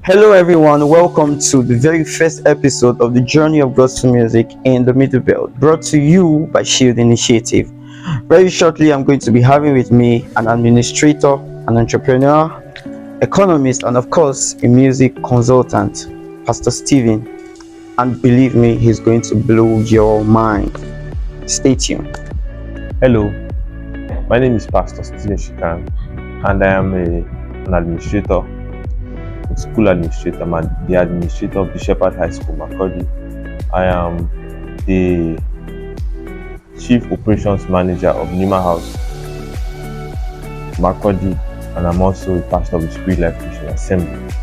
Hello, everyone. Welcome to the very first episode of the Journey of Gospel Music in the Middle Belt, brought to you by Shield Initiative. Very shortly, I'm going to be having with me an administrator, an entrepreneur, economist, and of course, a music consultant, Pastor Steven. And believe me, he's going to blow your mind. Stay tuned. Hello, my name is Pastor Shikaan, and I am an administrator, a school administrator. I'm the administrator of the Shepherd High School, Makurdi. I am the Chief Operations Manager of Nima House, Makurdi, and I'm also a pastor of the Spirit Life Christian Assembly.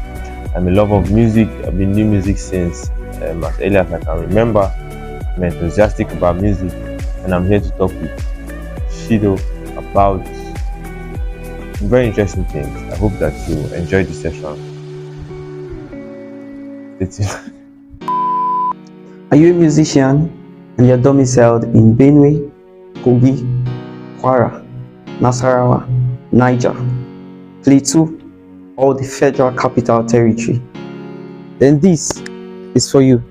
I'm a lover of music. I've been doing music since as early as I can remember. I'm enthusiastic about music, and I'm here to talk with Shido about very interesting things. I hope that you enjoy the session. Are you a musician and you're domiciled in Benue, Kogi, Kwara, Nasarawa, Niger, Plateau, or the Federal Capital Territory? Then this is for you.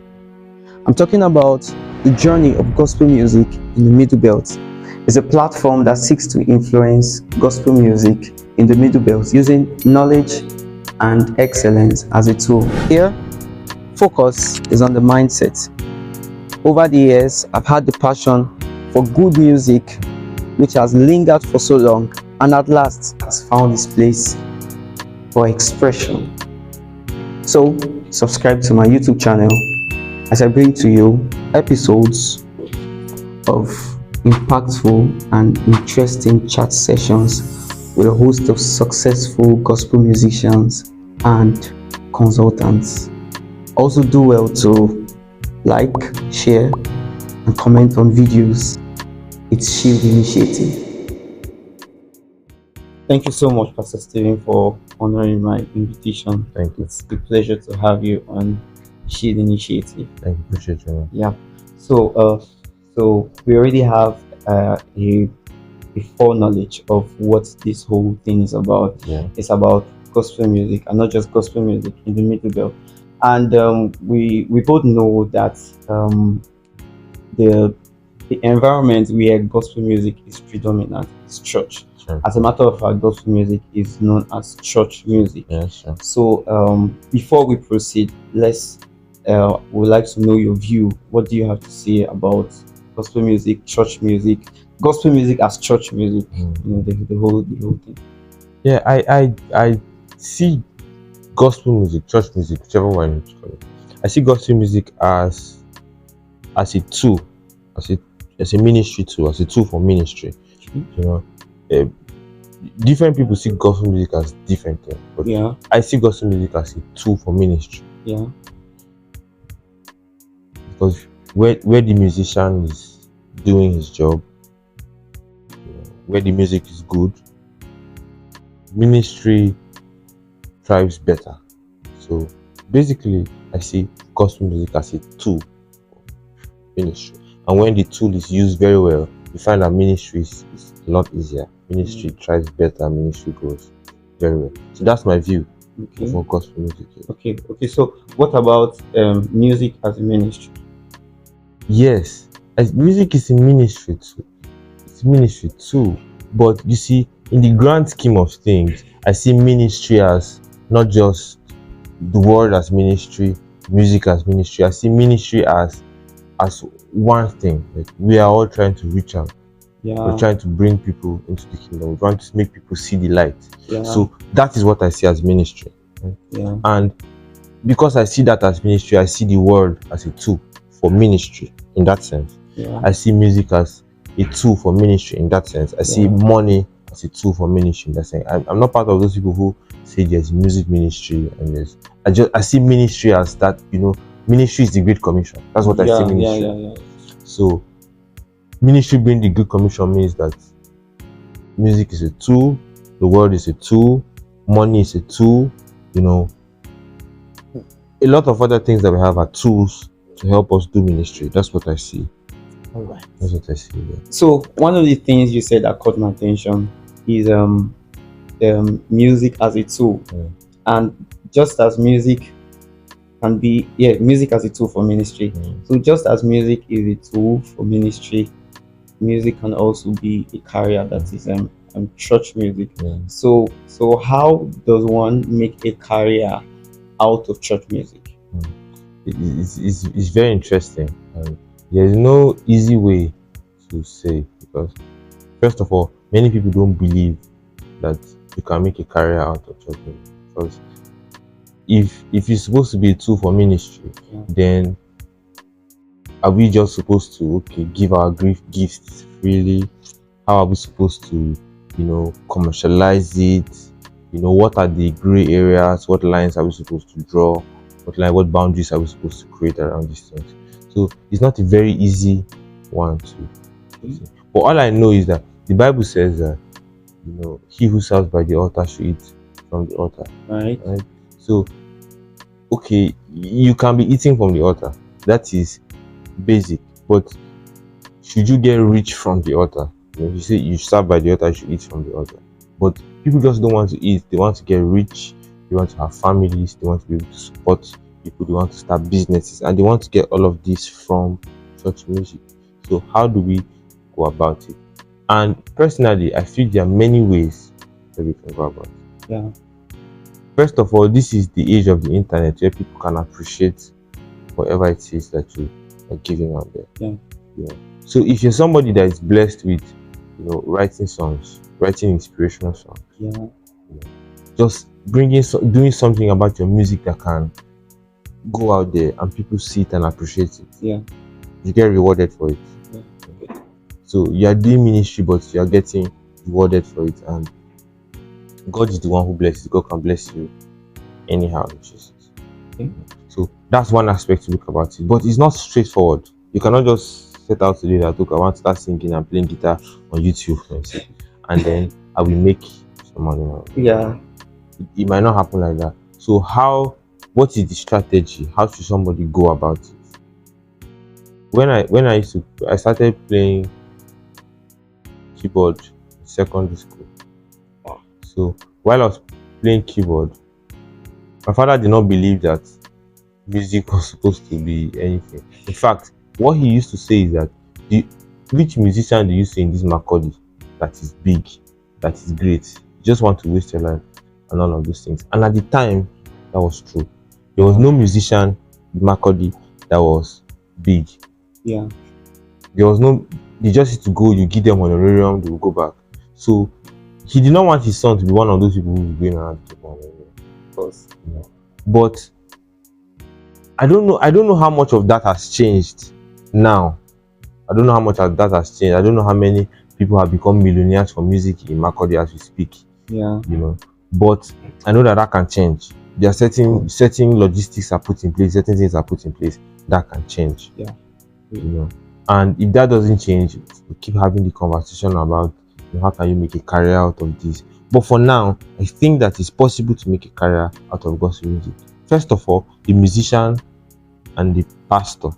I'm talking about the Journey of Gospel Music in the Middle Belt. It's a platform that seeks to influence gospel music in the Middle Belt using knowledge and excellence as a tool. Here, focus is on the mindset. Over the years, I've had the passion for good music, which has lingered for so long and at last has found its place for expression. So, subscribe to my YouTube channel as I bring to you episodes of impactful and interesting chat sessions with a host of successful gospel musicians and consultants. Also do well to like, share, and comment on videos. It's Shield Initiative. Thank you so much, Pastor Steven, for honoring my invitation. Thank you. It's a pleasure to have you on Shield Initiative. Thank you. Appreciate you. Yeah. So we already have a foreknowledge of what this whole thing is about. Yeah. It's about gospel music, and not just gospel music in the Middle Belt. And we both know that the environment where gospel music is predominant is church. Sure. As a matter of fact, gospel music is known as church music. Yeah, sure. So before we proceed, we'd like to know your view. What do you have to say about gospel music, church music, gospel music as church music? You know, the whole thing. Yeah, I see gospel music, church music, whichever one you call it. I see gospel music as a tool, as a ministry tool, as a tool for ministry. You know, different people see gospel music as different things, but Yeah. I see gospel music as a tool for ministry. Yeah. Because where the musician is doing his job, you know, where the music is good, ministry thrives better. So basically, I see gospel music as a tool for ministry, and when the tool is used very well, you find that ministry is a lot easier. Ministry thrives better. Ministry grows very well. So that's my view for gospel music. Okay. So what about music as a ministry? Yes, as music is a ministry too. It's a ministry too. But you see, in the grand scheme of things, I see ministry as not just the word as ministry, music as ministry. I see ministry as one thing. Like, we are all trying to reach out. Yeah. We're trying to bring people into the kingdom. We want to make people see the light. Yeah. So that is what I see as ministry. Yeah. And because I see that as ministry, I see the word as a tool for ministry in that sense. Yeah. I see music as a tool for ministry in that sense. I see money as a tool for ministry in that sense. I'm not part of those people who say there's music ministry and there's. I see ministry as that. You know, ministry is the Great Commission. That's what I see ministry. Yeah. So ministry being the Great Commission means that music is a tool, the word is a tool, money is a tool. You know, a lot of other things that we have are tools to help us do ministry. That's what I see. All right. That's what I see. Yeah. So one of the things you said that caught my attention is music as a tool. Yeah. And just as music can be, yeah, music as a tool for ministry. So just as music is a tool for ministry, music can also be a career, that is church music. So how does one make a career out of church music? It's very interesting. There's no easy way to say, because first of all, many people don't believe that you can make a career out of church music. Because if it's supposed to be a tool for ministry, then are we just supposed to give our gifts freely? How are we supposed to commercialize it? What are the gray areas? What lines are we supposed to draw? What boundaries are we supposed to create around these things? So it's not a very easy one to see. But all I know is that the Bible says that he who serves by the altar should eat from the altar. Right. So you can be eating from the altar. That is basic. But should you get rich from the altar? You say you serve by the altar, you should eat from the altar. But people just don't want to eat. They want to get rich. They want to have families. They want to be able to support people. They want to start businesses, and they want to get all of this from church music. So how do we go about it? And personally, I feel there are many ways that we can go about it. Yeah. First of all, this is the age of the internet, where people can appreciate whatever it is that you are giving out there. Yeah. So if you're somebody that is blessed with writing songs, writing inspirational songs, just doing something about your music that can go out there and people see it and appreciate it, you get rewarded for it. So you are doing ministry, but you are getting rewarded for it, and God is the one who blesses. God can bless you anyhow in Jesus. So that's one aspect to look about it, but it's not straightforward. You cannot just set out today that I want to start singing and playing guitar on YouTube, and then I will make some money. It might not happen like that. So what is the strategy? How should somebody go about it? When I started playing keyboard in secondary school. So while I was playing keyboard, my father did not believe that music was supposed to be anything. In fact, what he used to say is that which musician do you see in this Macaulay that is big, that is great? You just want to waste your life and all of those things. And at the time, that was true. There was no musician in Macaulay that was big. There was no. They just used to go. You give them honorarium, they will go back. So he did not want his son to be one of those people who was going around to of course. But I don't know how much of that has changed now. I don't know how much of that has changed. I don't know how many people have become millionaires from music in Macaulay as we speak. But I know that can change. There are certain logistics are put in place, certain things are put in place that can change. And if that doesn't change, we keep having the conversation about how can you make a career out of this. But for now, I think that it's possible to make a career out of gospel music. First of all, the musician and the pastor.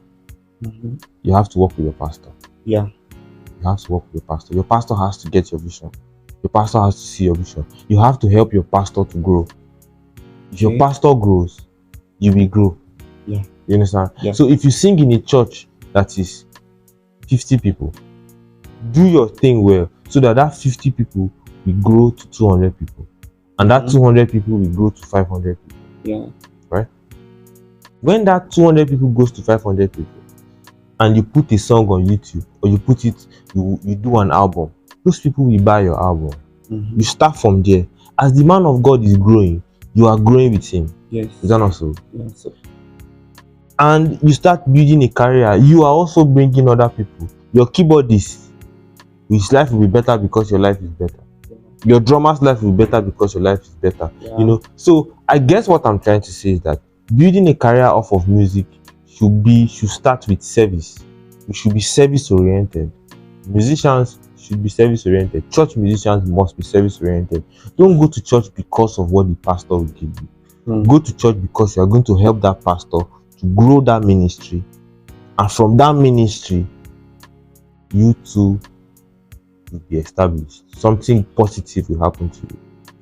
You have to work with your pastor. You have to work with your pastor. Your pastor has to get your vision. Your pastor has to see your vision. You have to help your pastor to grow. If your pastor grows, you will grow. You understand? So if you sing in a church that is 50 people, do your thing well, so that 50 people will grow to 200 people, and that 200 people will grow to 500 people. Right? When that 200 people goes to 500 people, and you put a song on YouTube, or you do an album, those people will buy your album. You start from there. As the man of God is growing, you are growing with him. Is that not so? And you start building a career. You are also bringing other people. Your keyboardist, his life will be better because your life is better. Your drummer's life will be better because your life is better. So I guess what I'm trying to say is that building a career off of music should start with service. We should be service oriented. Musicians should be service oriented. Church musicians must be service oriented. Don't go to church because of what the pastor will give you. Go to church because you are going to help that pastor to grow that ministry, and from that ministry, you too will be established. Something positive will happen to you.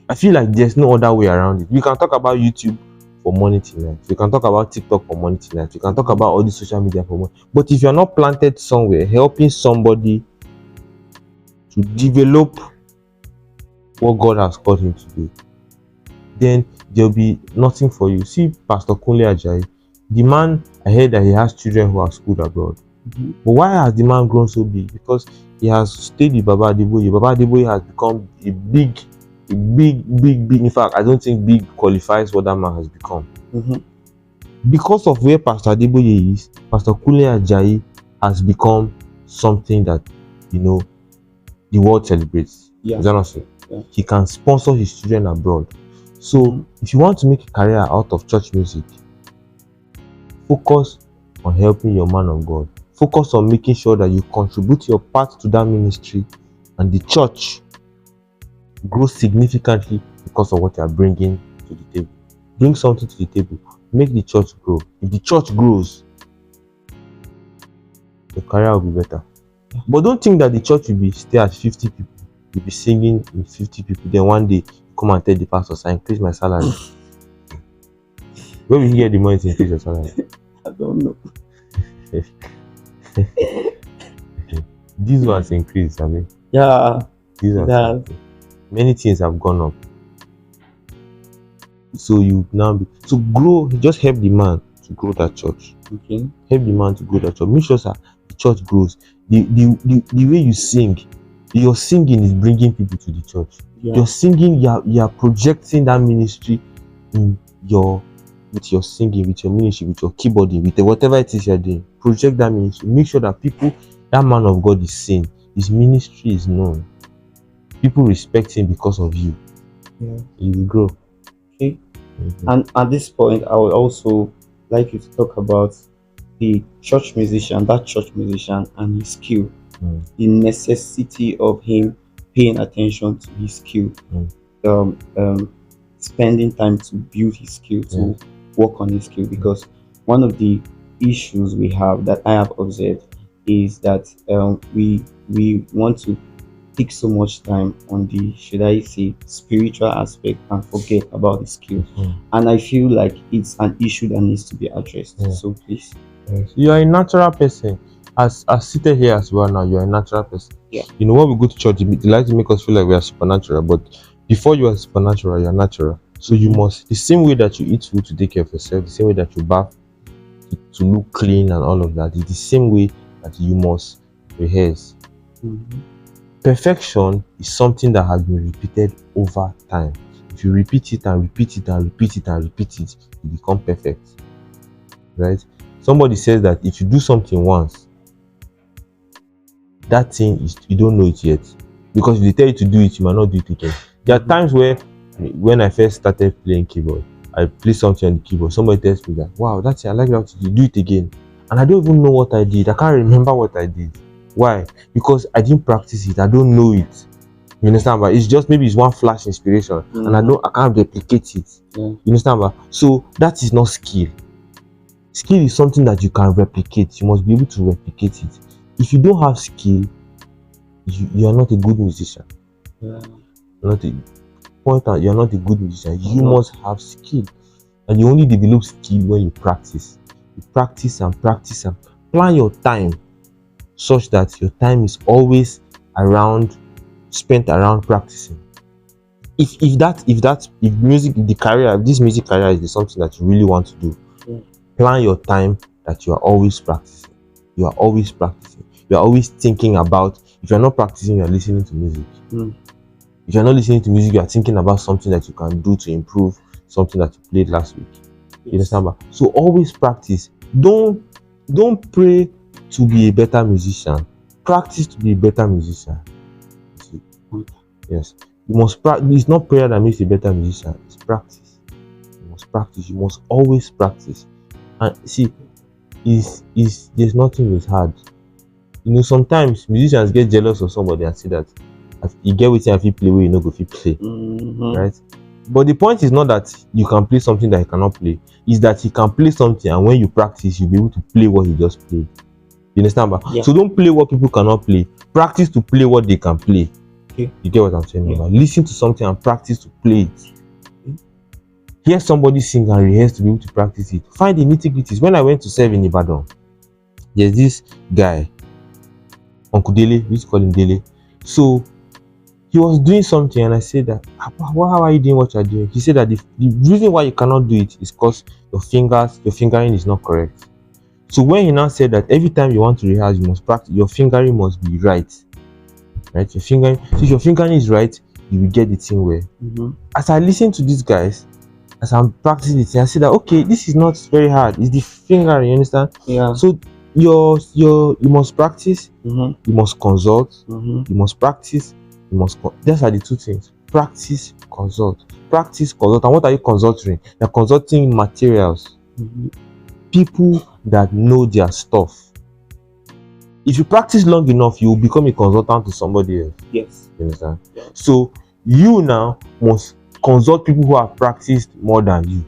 I feel like there's no other way around it. We can talk about YouTube for morning till night. We can talk about TikTok for morning till night. We can talk about all the social media for morning. But if you're not planted somewhere, helping somebody to develop what God has called him to do, then there'll be nothing for you. See Pastor Kunle Ajayi, the man, I heard that he has children who are schooled abroad. But why has the man grown so big? Because he has stayed with Baba Adeboye. Baba Adeboye has become a big. In fact, I don't think big qualifies what that man has become. Because of where Pastor Adeboye is, Pastor Kunle Ajayi has become something that, you know, the world celebrates. Is that not so? Yeah. He can sponsor his children abroad. So if you want to make a career out of church music, focus on helping your man of God. Focus on making sure that you contribute your part to that ministry, and the church grows significantly because of what you are bringing to the table. Bring something to the table. Make the church grow. If the church grows, your career will be better. But don't think that the church will be stay at 50 people. You'll be singing in 50 people. Then one day, come and tell the pastor, I increase my salary. Where will you get the money to increase your salary? I don't know. This one's increased, I mean. Yeah. These ones many things have gone up. So you now so grow, just help the man to grow that church. Okay. Help the man to grow that church. Make sure that the church grows. The way you sing, your singing is bringing people to the church. Yeah. Your singing, you are projecting that ministry with your singing, with your ministry, with your keyboarding, with whatever it is you're doing. Project that ministry. Make sure that that man of God is seen. His ministry is known. People respect him because of you. Yeah. You will grow. Okay. And at this point, I would also like you to talk about the church musician, and his skill, the necessity of him paying attention to his skill, spending time to build his skill, to work on his skill. Because one of the issues we have that I have observed is that we want to take so much time on the, should I say, spiritual aspect and forget about the skill. And I feel like it's an issue that needs to be addressed. So please. You are a natural person. As seated here as you are now, you are a natural person. Yeah. You know, when we go to church, they like to make us feel like we are supernatural, but before you are supernatural, you are natural. So you must, the same way that you eat food to take care of yourself, the same way that you bath to look clean and all of that, is the same way that you must rehearse. Perfection is something that has been repeated over time. If you repeat it and repeat it and repeat it and repeat it, you become perfect. Right? Somebody says that if you do something once, that thing is, you don't know it yet. Because if they tell you to do it, you might not do it again. There are times where, when I first started playing keyboard, I play something on the keyboard, somebody tells me that, wow, that's it, I like that, you do it again. And I don't even know what I did. I can't remember what I did. Why? Because I didn't practice it. I don't know it. You understand? But it's just, maybe it's one flash inspiration, and I can't replicate it. You understand? But so that is not skill. Skill is something that you can replicate. You must be able to replicate it. If you don't have skill, you are not a good musician. You're not a good musician. You must have skill, and you only develop skill when you practice. You practice and practice and plan your time such that your time is always spent around practicing. If music, this music career is something that you really want to do, plan your time that you are always practicing. You are always practicing. You are always thinking about, if you're not practicing, you are listening to music. If you're not listening to music, you are thinking about something that you can do to improve something that you played last week. You understand? So always practice. Don't pray to be a better musician. Practice to be a better musician. Yes. You must practice. It's not prayer that makes you a better musician. It's practice. You must practice. You must always practice. And see, there's nothing that's hard. You know, sometimes musicians get jealous of somebody and say that you get with if you play where you know go fit play. Right? But the point is not that you can play something that he cannot play. It's that he can play something, and when you practice, you'll be able to play what he just played. You understand? Yeah. So don't play what people cannot play. Practice to play what they can play. Okay. You get what I'm saying? Listen to something and practice to play it. Hear somebody sing and rehearse to be able to practice it. Find the nitty-gritties. When I went to serve in Ibadan, there's this guy, Uncle Dele, we used to call him Dele. So he was doing something and I said that, how are you doing what you're doing? He said that the reason why you cannot do it is because your fingering is not correct. So when he now said that every time you want to rehearse, you must practice, your fingering must be right. Right? Your fingering, so if your fingering is right, you will get the thing well. As I listen to these guys, as I'm practicing it, I see that okay, this is not very hard. It's the finger, you understand? Yeah. So you must practice, you must consult, you must practice, those are the two things. Practice, consult. Practice, consult. And what are you consulting? You're consulting materials. People that know their stuff. If you practice long enough, you will become a consultant to somebody else. Yes. You understand? Yeah. So you now must consult people who have practiced more than you.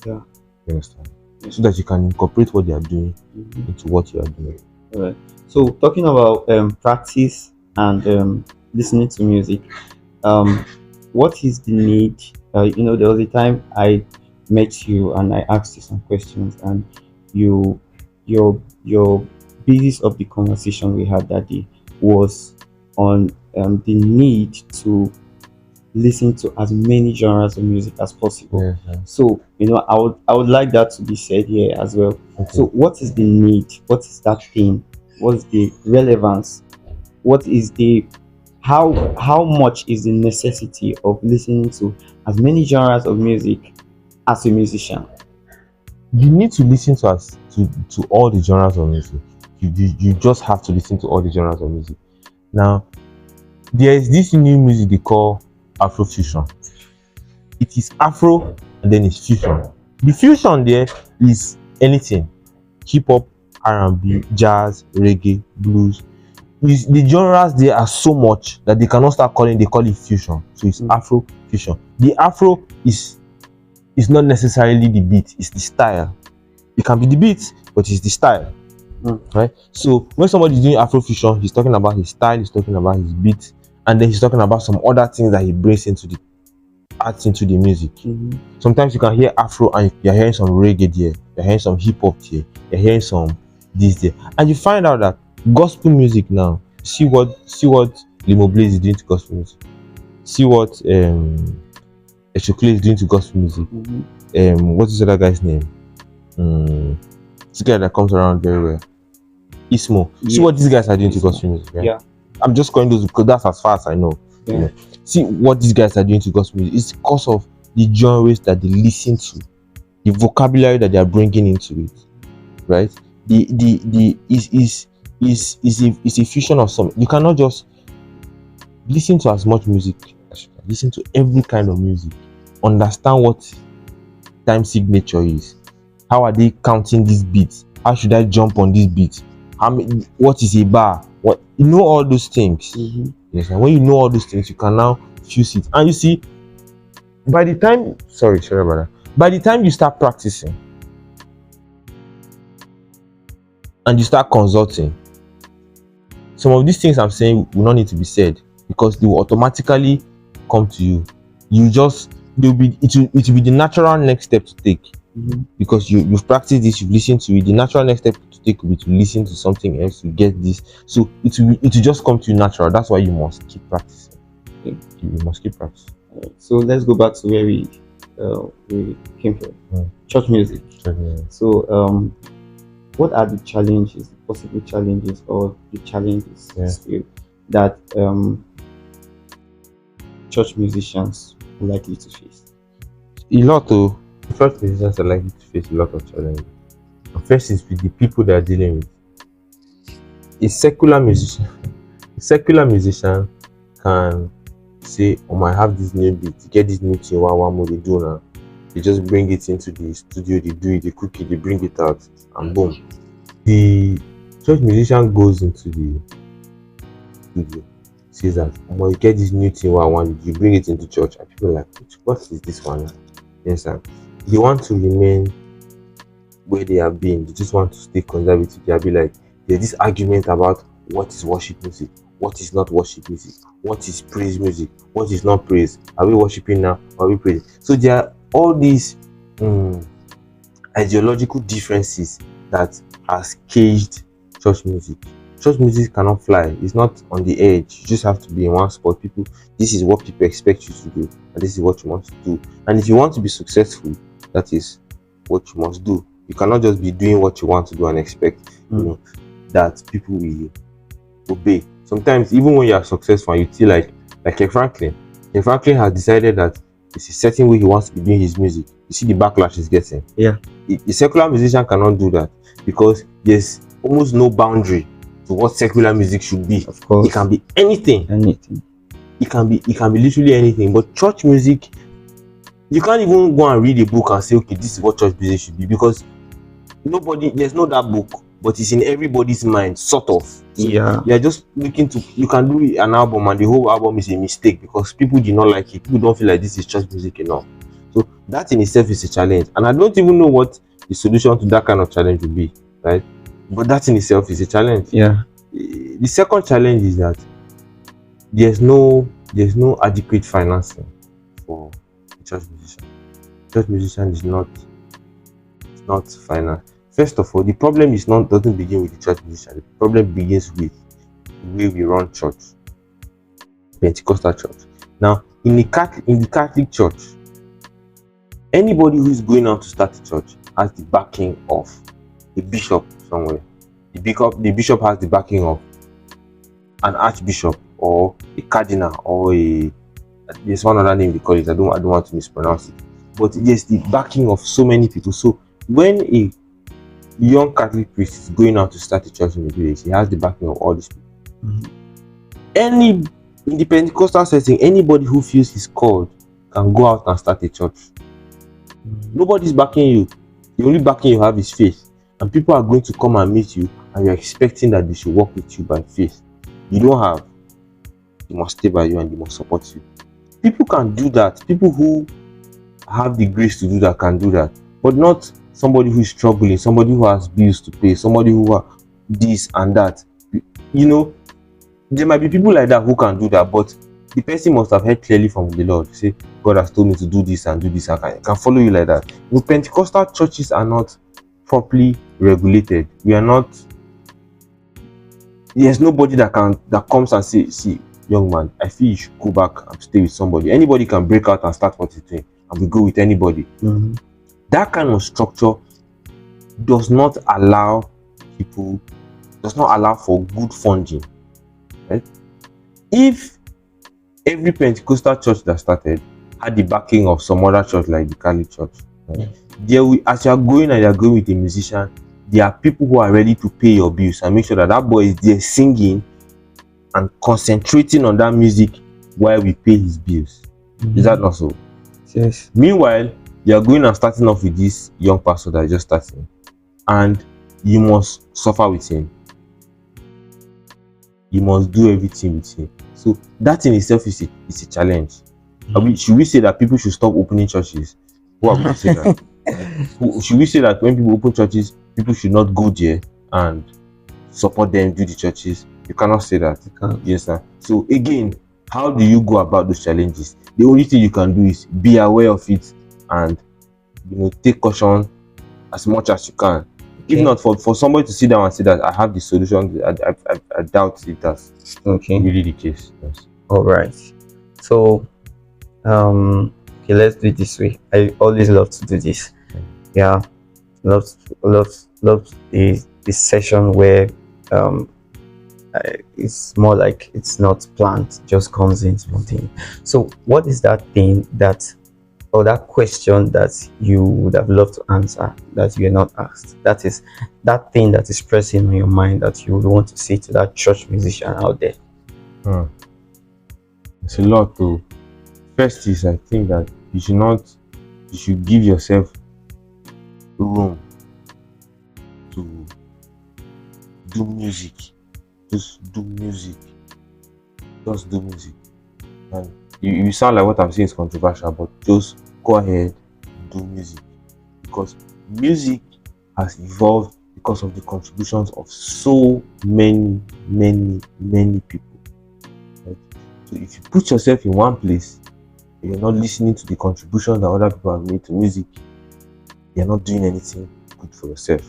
Yeah. You understand? Yeah. So that you can incorporate what they are doing into what you are doing. All right. So talking about practice and listening to music, what is the need? There was a time I met you and I asked you some questions, and your basis of the conversation we had that day was on the need to listen to as many genres of music as possible. Yeah. So I would like that to be said here as well. Okay. So what is the need? What is that thing? What is the relevance? What is the how much is the necessity of listening to as many genres of music as a musician? You need to listen to all the genres of music. You just have to listen to all the genres of music. Now, there is this new music they call Afrofusion. It is Afro and then it's fusion. The fusion there is anything: hip hop, R&B, jazz, reggae, blues. The genres there are so much that they cannot start calling. They call it fusion. So it's Afro fusion. The Afro is not necessarily the beat; it's the style. It can be the beat, but it's the style. Right? So when somebody is doing Afrofusion, he's talking about his style, he's talking about his beat, and then he's talking about some other things that he brings adds into the music. Sometimes you can hear Afro and you're hearing some reggae there, you're hearing some hip hop there, you're hearing some this there, and you find out that gospel music now. See what Limo Blaze is doing to gospel music. See what Eshokule is doing to gospel music. What's this other guy's name? This guy that comes around very well. Ismo. See what these guys are doing to gospel music. Yeah. I'm just calling those because that's as far as I know. Yeah. See what these guys are doing to gospel music. It's because of the genres that they listen to, the vocabulary that they are bringing into it, right? Is a fusion of some. You cannot just listen to as much music as you can. Listen to every kind of music. Understand what time signature is. How are they counting these beats? How should I jump on this beat? What is a bar? What all those things. Yes, and when you know all those things, you can now fuse it. And you see, by the time sorry about that. By the time you start practicing and you start consulting, some of these things I'm saying will not need to be said because they will automatically come to you. It will be the natural next step to take. Because you've practiced this, you've listened to it. The natural next step to take will be to listen to something else to get this. So it will just come to you natural. That's why you must keep practicing. Okay. You must keep practicing. So let's go back to where we came from. Church music. So what are the challenges, the possible challenges, or the challenges that church musicians are likely to face? A lot of church musicians are likely to face a lot of challenges. The first is with the people they are dealing with. A secular musician can say, I have this new beat, get this new thing, what more they do now. They just bring it into the studio, they do it, they cook it, they bring it out, and boom. The church musician goes into the studio, says that, you get this new thing, what I want, you bring it into church, and people are like, what is this one? Yes, sir. They want to remain where they have been. They just want to stay conservative. They'll be like, there's this argument about what is worship music, what is not worship music, what is praise music, what is not praise. Are we worshiping now? Are we praising? So all these ideological differences that has caged church music. Church music cannot fly. It's not on the edge. You just have to be in one spot. People, this is what people expect you to do, and this is what you want to do. And if you want to be successful, that is what you must do. You cannot just be doing what you want to do and expect, that people will obey. Sometimes, even when you are successful, and you feel like a Franklin. A Franklin has decided that it's a certain way he wants to be doing his music. You see the backlash he's getting. Yeah. The secular musician cannot do that because there's almost no boundary to what secular music should be. Of course. It can be anything. Anything. It can be literally anything. But church music, you can't even go and read a book and say, okay, this is what church music should be, because there's no that book, but it's in everybody's mind, sort of. So Yeah. you're just looking to, you can do an album and the whole album is a mistake because people do not like it. People don't feel like this is church music enough. So that in itself is a challenge. And I don't even know what the solution to that kind of challenge would be, right? But that in itself is a challenge. Yeah. The second challenge is that there's no adequate financing for a church musician. Church musician is not financed. First of all, the problem doesn't begin with the church musician. The problem begins with the way we run church, Pentecostal church. Now, in the Catholic Church, anybody who is going out to start a church has the backing of a bishop somewhere. The bishop has the backing of an archbishop or a cardinal or there's one other name they call it. I don't want to mispronounce it. But yes, the backing of so many people. So when a young Catholic priest is going out to start a church in the village, he has the backing of all these people. In the Pentecostal setting, anybody who feels he's called can go out and start a church. Nobody's backing you. The only backing you have is faith. And people are going to come and meet you, and you're expecting that they should walk with you by faith. You don't have. They must stay by you and they must support you. People can do that. People who have the grace to do that can do that. But not somebody who is struggling, somebody who has bills to pay, somebody who has this and that. There might be people like that who can do that, but the person must have heard clearly from the Lord. Say, God has told me to do this and do this. I can follow you like that. The Pentecostal churches are not properly regulated. We are not. There's nobody that comes and say, see, young man, I feel you should go back and stay with somebody. Anybody can break out and start what he's doing, and we go with anybody. That kind of structure does not allow for good funding. Right? If every Pentecostal church that started had the backing of some other church like the Catholic Church, right? As you are going and you are going with a musician, there are people who are ready to pay your bills and make sure that boy is there singing and concentrating on that music while we pay his bills. Is that not so? Yes. Meanwhile, you are going and starting off with this young pastor that is just starting, and you must suffer with him. You must do everything with him. So that in itself is a challenge. Should we say that people should stop opening churches? Who are we to say that? Should we say that when people open churches, people should not go there and support them, do the churches? You cannot say that. Yes, sir. So again, how do you go about those challenges? The only thing you can do is be aware of it and take caution as much as you can. If not, for somebody to sit down and say that I have the solution, I doubt it. That's really the case. Yes. All right. So, okay, let's do it this way. I always love to do this. Yeah, love this session where it's more like it's not planned, just comes in spontaneous. So, what is that thing or that question that you would have loved to answer that you are not asked? That is that thing that is pressing on your mind that you would want to say to that church musician out there. It's a lot to. First is, I think that you should give yourself room to do music. Just do music. And you sound like what I'm saying is controversial, but just go ahead and do music, because music has evolved because of the contributions of so many people. Right? So if you put yourself in one place, you're not listening to the contribution that other people have made to music, you're not doing anything good for yourself.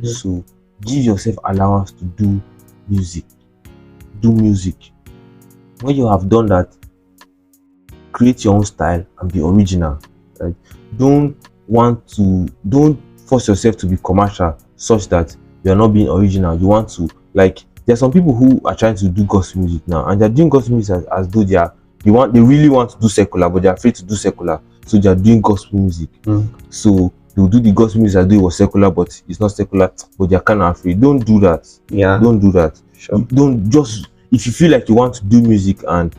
So give yourself allowance to do music. Do music. When you have done that, create your own style and be original. Right? Don't force yourself to be commercial such that you're not being original. You want to, like, there are some people who are trying to do gospel music now, and they're doing gospel music as though they really want to do secular, but they're afraid to do secular, so they're doing gospel music. So they'll do the gospel music as though it was secular, but it's not secular, but they're kind of afraid. Don't do that. Don't do that. Sure. Don't just, if you feel like you want to do music and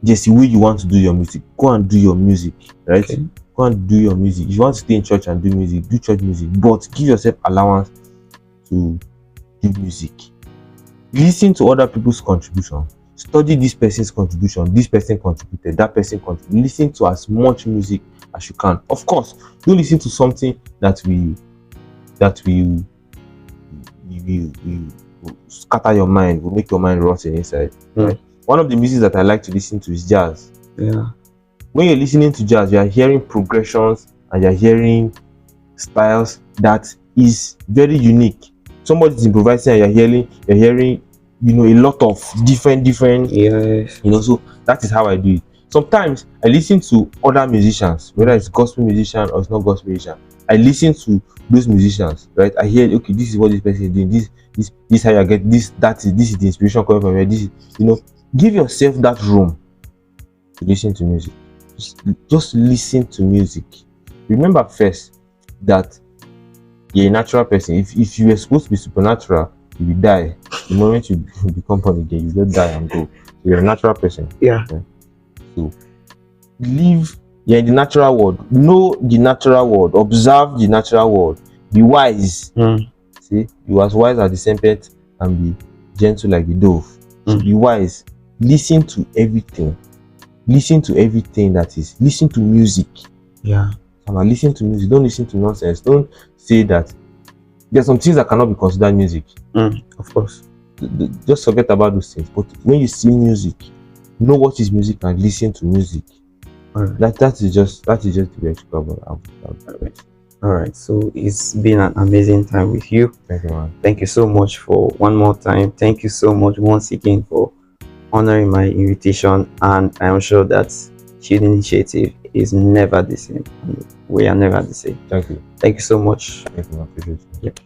there's a way you want to do your music, go and do your music, right? Okay. Go and do your music. If you want to stay in church and do music, do church music, but give yourself allowance to do music. Listen to other people's contribution. Study this person's contribution. This person contributed, that person contributed. Listen to as much music as you can. Of course, don't listen to something that will scatter your mind, will make your mind rotten inside. Right? One of the music that I like to listen to is jazz. When you're listening to jazz, you are hearing progressions and you're hearing styles that is very unique. Somebody is improvising and you're hearing a lot of different so that is how I do it. Sometimes I listen to other musicians, whether it's gospel musician or it's not gospel musician. I listen to those musicians, right? I hear, okay, this is what this person is doing, this how you get this is the inspiration coming from here. This is, give yourself that room to listen to music. Just listen to music. Remember first that you're a natural person. If you were supposed to be supernatural, you will die. The moment you become born again, you just die and go. So you're a natural person. Okay? So you're in the natural world. Know the natural world. Observe the natural world. Be wise. See, you as wise as the serpent and be gentle like the dove. So be wise. Listen to everything. Listen to everything that is. Listen to music. Listen to music. Don't listen to nonsense. Don't say that there are some things that cannot be considered music. Of course. Just forget about those things. But when you see music, know what is music and listen to music. That is just the way to cover. All right. So it's been an amazing time with you. Thank you, man. Thank you so much for one more time. Thank you so much once again for honoring my invitation. And I am sure that Shield Initiative is never the same. We are never the same. Thank you. Thank you so much. Thank you, man. Appreciate it. Yep.